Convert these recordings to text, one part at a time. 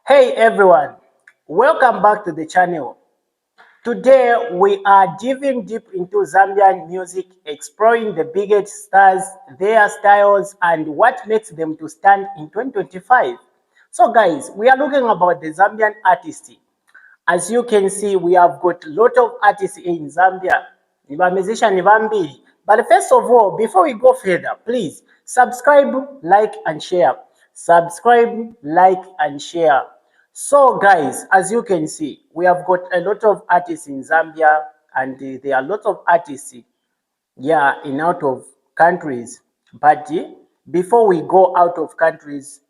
Hey everyone, welcome back to the channel. Today we are diving deep into Zambian music, exploring the biggest stars, their styles, and what makes them to stand in 2025. So guys, we are looking about the Zambian artist. As you can see, we have got a lot of artists in Zambia. Niba musician niba mbili. But first of all, before we go further, please subscribe, like, and share. Subscribe, like, and share. So guys, as you can see, we have got a lot of artists in Zambia, and there are lots of artists, yeah, in out of countries. But before we go out of countries,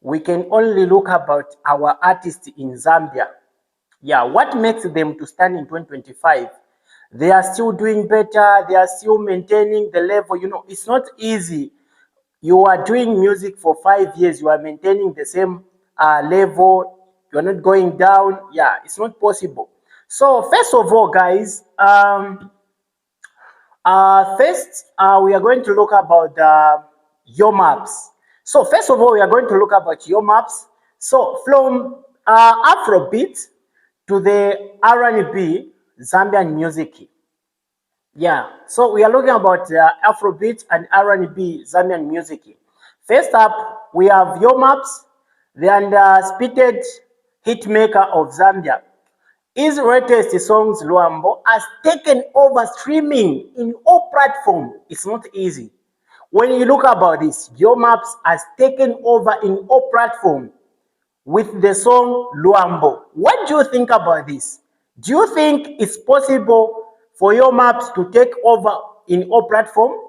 we can only look about our artists in Zambia. Yeah, what makes them to stand in 2025? They are still doing better. They are still maintaining the level. It's not easy. You are doing music for 5 years. You are maintaining the same level. You are not going down. Yeah, it's not possible. So first of all, guys, we are going to look about your maps. So first of all, we are going to look about your maps. So from Afrobeat to the R&B Zambian music. Yeah, so we are looking about Afrobeat and R&B Zambian music. First up, we have Your Maps, the undisputed hit maker of Zambia. His latest songs, Luambo, has taken over streaming in all platforms. It's not easy. When you look about this, Your Maps has taken over in all platforms with the song Luambo. What do you think about this? Do you think it's possible for Your Maps to take over in all platforms?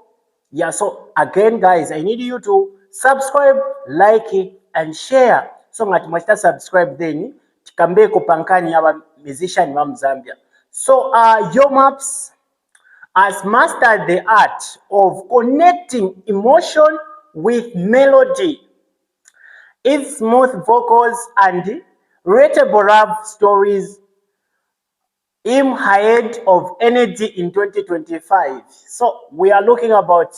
Yeah, so again, guys, I need you to subscribe, like, and share. So ngati mwachita subscribe then tikambeko pankani aba musician wa Zambia. So Your Maps has mastered the art of connecting emotion with melody. Its smooth vocals and relatable love stories him ahead of energy in 2025. So we are looking about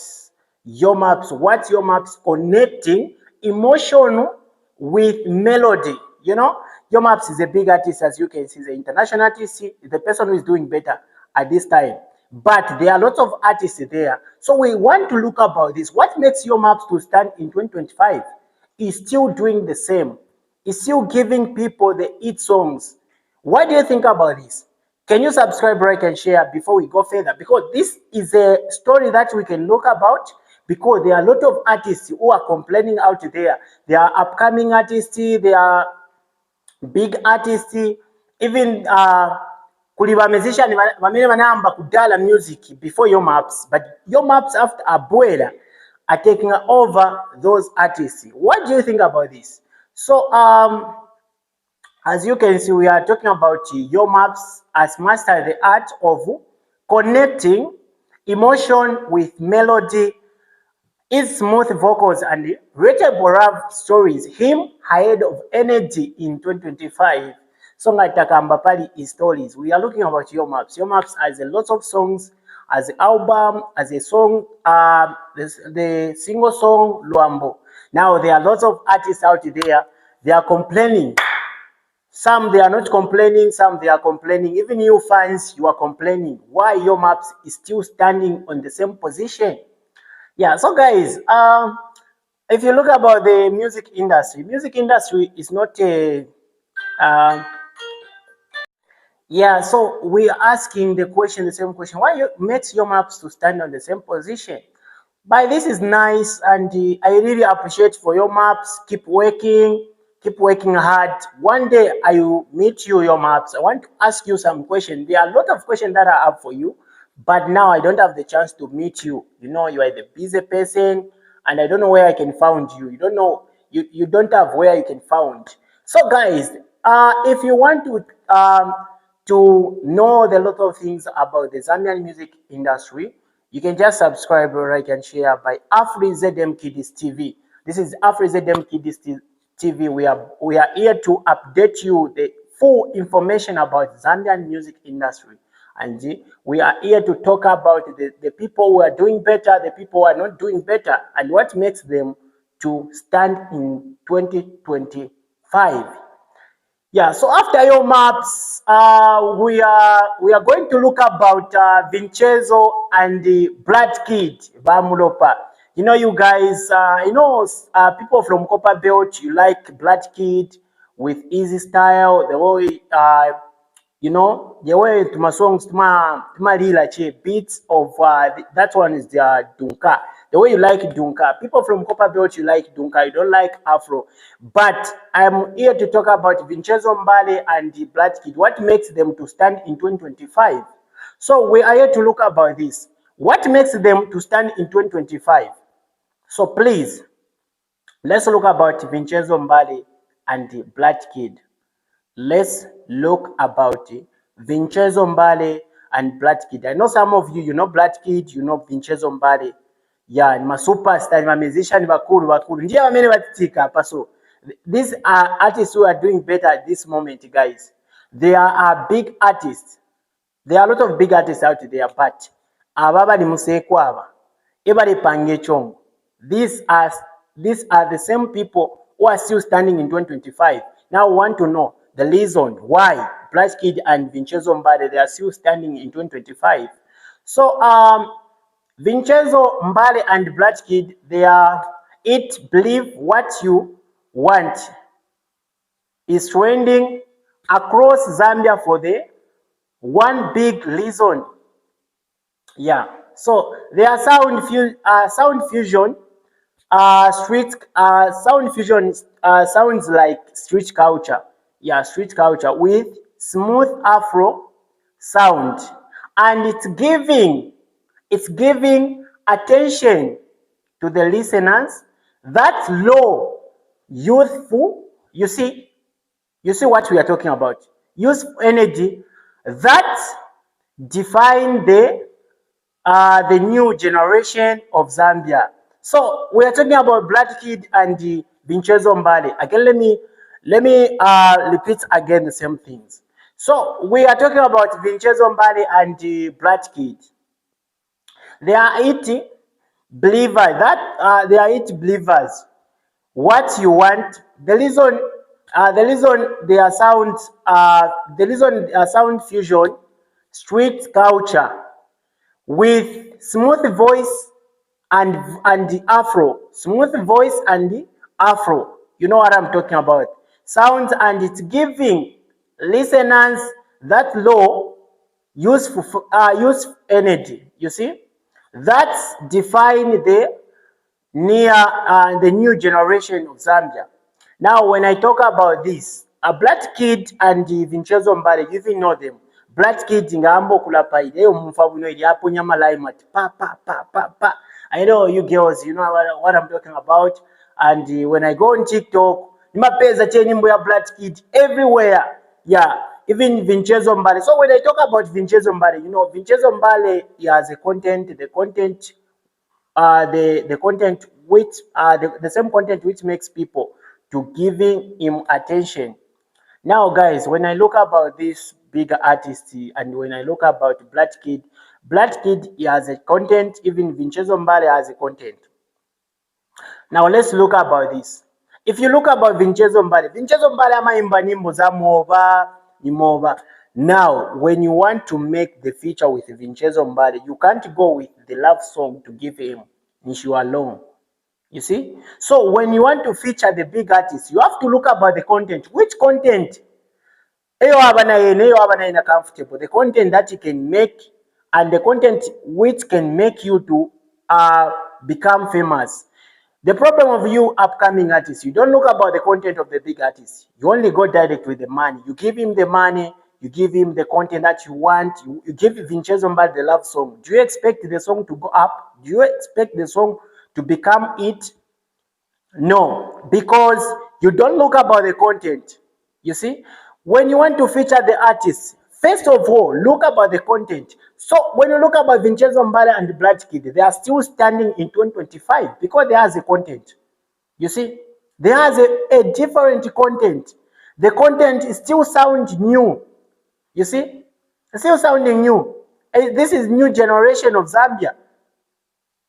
Your Maps. What Your Maps connecting emotion with melody. Your Maps is a big artist, as you can see, the international artist, the person who is doing better at this time. But there are lots of artists there. So we want to look about this. What makes Your Maps to stand in 2025? Is still doing the same. Is still giving people the hit songs. What do you think about this? Can you subscribe, like, and share before we go further? Because this is a story that we can look about, because there are a lot of artists who are complaining out there. There are upcoming artists, there are big artists, even kuli ba musician bamene banamba kudala music before Your Maps, but Your Maps after Abuela are taking over those artists. What do you think about this? So as you can see, we are talking about Your Maps as master the art of connecting emotion with melody, its smooth vocals and relatable love stories him ahead of energy in 2025. So ngatakamba pali is stories. We are looking about Your Maps. Your Maps has a lot of songs, as an album, as a song, the single song Luambo. Now there are lots of artists out there. They are complaining. Some they are not complaining, some they are complaining. Even you fans, you are complaining. Why Your Maps is still standing on the same position? Yeah, so guys, if you look about the music industry is not a yeah, so we are asking the same question. Why makes Your Maps to stand on the same position? But this is nice, and I really appreciate for Your Maps. Keep working hard. One day I will meet you, Your Maps. I want to ask you some questions. There are a lot of questions that I have for you, but now I don't have the chance to meet you. You are the busy person, and I don't know where I can find you. You don't know, you don't have where you can find. So guys, if you want to know the lot of things about the Zambian music industry, you can just subscribe, like, and share by AfriZM Kiddies TV. This is AfriZM Kiddies TV. We are here to update you the full information about Zambian music industry. And we are here to talk about the people who are doing better, the people who are not doing better, and what makes them to stand in 2025. Yeah, so after your maps, we are going to look about Vincenzo and the Blood Kid Bamulopa. You know, you guys, people from Copper Belt, you like Blood Kid with easy style, the way the way to my songs to my lila che beats of that one is the dunka. The way you like dunka. People from Copper Belt you like dunka, you don't like Afro. But I'm here to talk about Vincenzo Mbale and the Black Kid. What makes them to stand in 2025? So we are here to look about this. What makes them to stand in 2025? So please, let's look about Vincenzo Mbale and the Black Kid. Let's look about Vinchenzo Mbale and Blood Kid. I know some of you, you know Blood Kid, you know Vinchenzo Mbale. Yeah, ni ma superstar, ni ma musician bakuru. Ndiye wamene batitika hapa. So these are artists who are doing better at this moment, guys. They are big artists. There are a lot of big artists out there, but ababa ni musekwa aba. Ebale pange chongo. These are the same people who are still standing in 2025. Now we want to know the reason why Black Kid and Vinchenzo Mbale they are still standing in 2025. So Vinchenzo Mbale and Black Kid they are believe what you want is trending across Zambia for the one big reason. Yeah. So their sound fusion street sound fusion sounds like street culture. Yeah, street culture with smooth Afro sound, and it's giving attention to the listeners. That low, youthful. You see what we are talking about. Youthful energy that define the new generation of Zambia. So we are talking about Black Kid and the Vinchenzo Mbale. Again, let me repeat again the same things. So we are talking about Vinchenzo Mbale and the Black Kid. They are it believers. They are it believers. What you want. The reason their sound fusion, street culture with smooth voice and the afro, smooth voice and the afro. You know what I'm talking about. Sounds, and it's giving listeners that low useful energy. You see, that's define the new generation of Zambia. Now, when I talk about this, a Black Kid and the Vinchenzo Mbale, you even know them. Black Kid ngambo kulapa ile mumfa buno ile hapo nyama lime pa. I know you girls, you know what I'm talking about. And when I go on TikTok, nimapeza che nyimbo ya Black Kid everywhere. Yeah, even Vinchenzo Mbale. So when I talk about Vinchenzo Mbale, you know Vinchenzo Mbale he has the content which the same content which makes people to giving him attention. Now guys, when I look about this big artist and when I look about Black Kid he has a content, even Vinchenzo Mbale has a content. Now let's look about this. If you look about Vinchenzo Mbale amaimba nyimbo za moba. Now, when you want to make the feature with Vinchenzo Mbale, you can't go with the love song to give him Nishu alone. You see? So when you want to feature the big artist, you have to look about the content. Which content? Comfortable. The content that you can make and the content which can make you to become famous. The problem of you upcoming artists, you don't look about the content of the big artists. You only go direct with the money. You give him the money, you give him the content that you want. You give Vinchenzo Mbale the love song. Do you expect the song to go up? Do you expect the song to become it? No, because you don't look about the content. You see, when you want to feature the artists, first of all, look about the content. So when you look about Vinchenzo Mbale and Black Kid, they are still standing in 2025 because they has a content. You see, they has a different content. The content is still sound new. You see, it's still sounding new. This is new generation of Zambia.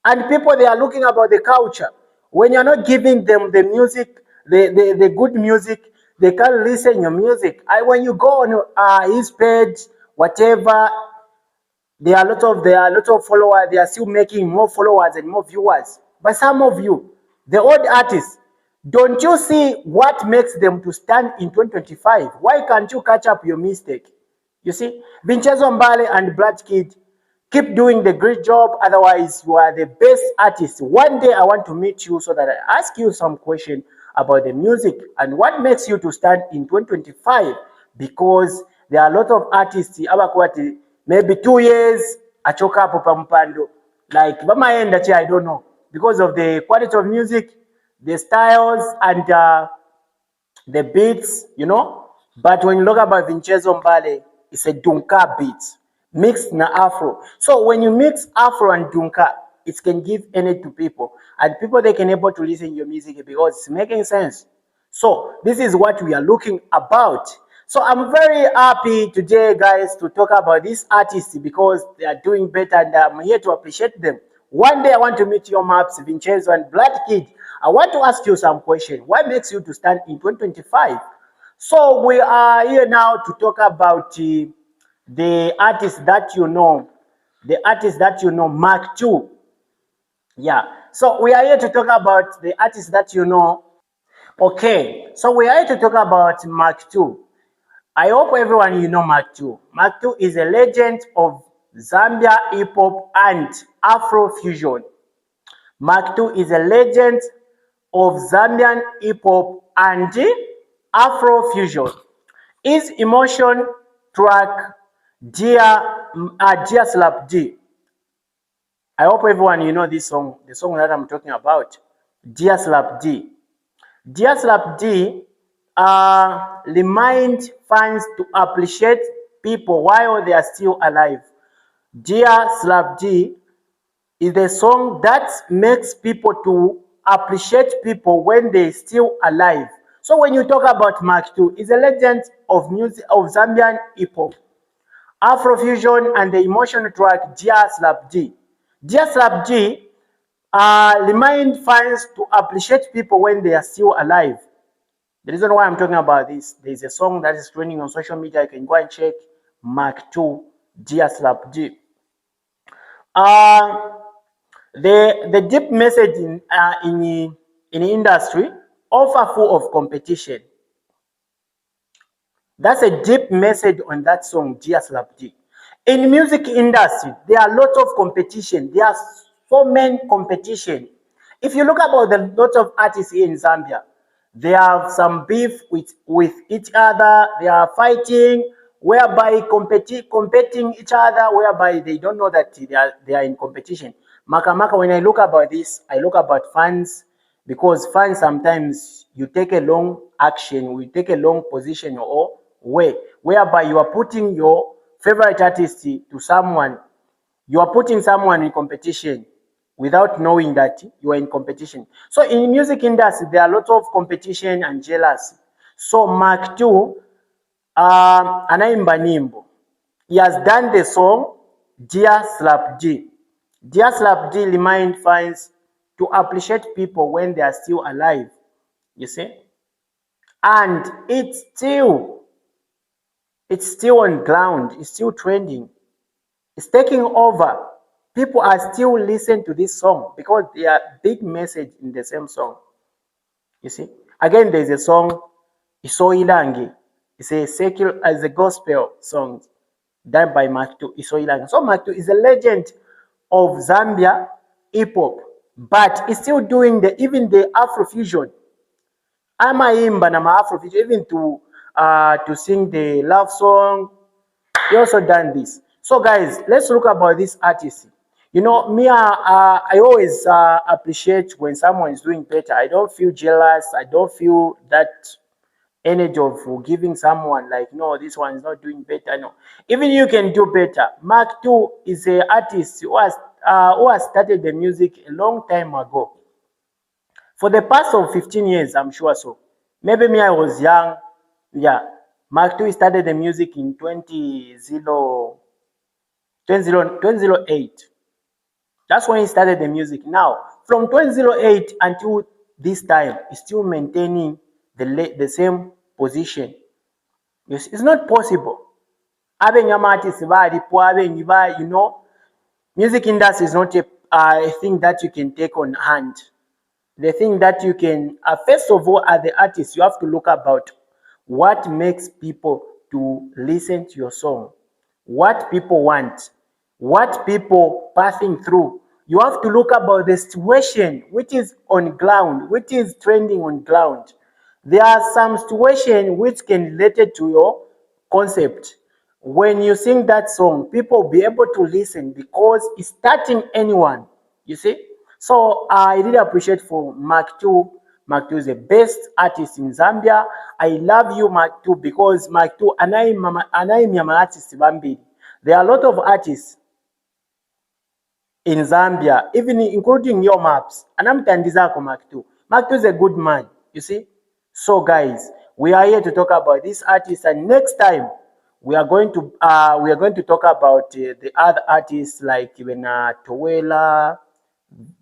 And people, they are looking about the culture. When you're not giving them the music, the good music, they can't listen your music. When you go on his page, whatever, there are a lot of followers. They are still making more followers and more viewers. But some of you, the old artists, don't you see what makes them to stand in 2025? Why can't you catch up your mistake? You see, Vinchenzo Mbale and Black Kid, keep doing the great job. Otherwise, you are the best artist. One day I want to meet you so that I ask you some question about the music and what makes you to stand in 2025. Because there are a lot of artists, abakwati, maybe 2 years, achoka hapo pampando. Like, I don't know. Because of the quality of music, the styles, and the beats, you know. But when you look about Vinchenzo Mbale, it's a Dunka beat mixed na Afro. So when you mix Afro and Dunka, it can give energy to people, and people they can able to listen to your music because it's making sense. So this is what we are looking about. So I'm very happy today, guys, to talk about these artists because they are doing better, and I'm here to appreciate them. One day I want to meet your maps, Vinchenzo and Black Kid. I want to ask you some question. What makes you to stand in 2025? So we are here now to talk about the artist that you know, Mark II. Yeah. So we are here to talk about the artist that you know. Okay. So we are here to talk about Mark II. I hope everyone you know Mark II. Mark II is a legend of Zambia hip hop and Afro fusion. Mark II is a legend of Zambian hip hop and Afro fusion. His emotion track Dear Slap D. I hope everyone you know this song, the song that I'm talking about. Dear Slap D. Dear Slap D remind fans to appreciate people while they are still alive. Dear Slap D is a song that makes people to appreciate people when they're still alive. So when you talk about Mark II, he's a legend of music of Zambian hip hop, Afrofusion, and the emotional track Dear Slap D. Dear Slap D remind fans to appreciate people when they are still alive. The reason why I'm talking about this, there's a song that is trending on social media. You can go and check Mark II, Dear Slap D. The deep message in the industry, offer full of competition. That's a deep message on that song, Dear Slap D. In music industry, there are lots of competition. There are so many competition. If you look about the lots of artists here in Zambia, they have some beef with each other. They are fighting, whereby competing each other, whereby they don't know that they are in competition. Maka, when I look about this, I look about fans, because fans sometimes you take a long action, we take a long position or way, whereby you are putting your favorite artist to someone, you are putting someone in competition without knowing that you are in competition. So in music industry, there are a lot of competition and jealousy. So Mark II, anaimba nyimbo, he has done the song Dear Slap D. Dear Slap D remind fans to appreciate people when they are still alive. You see? And it's still on ground, it's still trending, it's taking over. People are still listening to this song because there are big message in the same song. You see? Again, there's a song, Isoilangi. It's a secular as a gospel song done by Mark II, Isoilangi. So Mark II is a legend of Zambia hip hop, but he's still doing even the Afrofusion. Amaimba na Afrofusion, even to sing the love song. He also done this. So guys, let's look about this artist. You know, me, I always appreciate when someone is doing better. I don't feel jealous. I don't feel that energy of giving someone like, no, this one is not doing better. No, even you can do better. Mark II is an artist who has started the music a long time ago. For the past of 15 years, I'm sure so. Maybe me, I was young. Yeah. Mark II started the music in 2008. That's when he started the music. Now, from 2008 until this time, he's still maintaining the same position. You see, it's not possible. Artists, music industry is not a thing that you can take on hand. The thing that you can, first of all, as the artist, you have to look about what makes people to listen to your song, what people want, what people passing through. You have to look about the situation which is on ground, which is trending on ground. There are some situations which can relate to your concept. When you sing that song, people will be able to listen because it's touching anyone. You see? So I really appreciate for Mark 2. Mark 2 is the best artist in Zambia. I love you, Mark 2, because Mark 2, anaimya artist bambiri. There are a lot of artists in Zambia, even including your maps. Anamtandizako Mark 2. Mark 2 is a good man, you see? So guys, we are here to talk about this artist, and next time we are going to talk about the other artists like even Towela,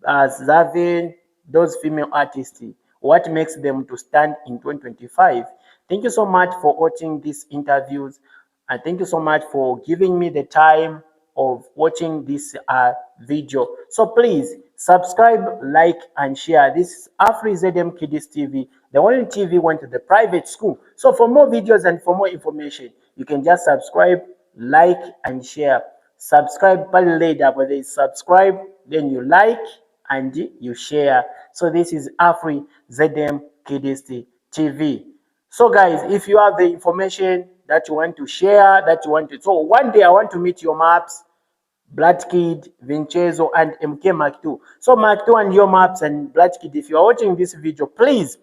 Zambian, those female artists, what makes them to stand in 2025. Thank you so much for watching these interviews, and thank you so much for giving me the time of watching this video. So please subscribe, like, and share. This is AfriZM Kiddies TV, the only TV went to the private school. So for more videos and for more information, you can just subscribe, like, and share. Subscribe later, but they subscribe, then you like and you share. So this is AfriZM Kiddies TV. So guys, if you have the information that you want to share, so one day I want to meet your maps, Blood Kid, Vinchenzo, and MK Mark 2. So Mark 2 and your maps and Blood Kid, if you are watching this video, please,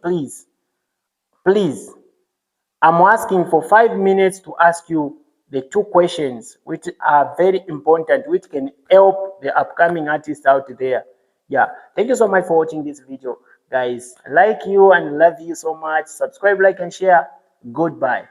I'm asking for 5 minutes to ask you the 2 questions which are very important, which can help the upcoming artists out there. Yeah, thank you so much for watching this video, guys. Like you and love you so much. Subscribe, like, and share. Goodbye.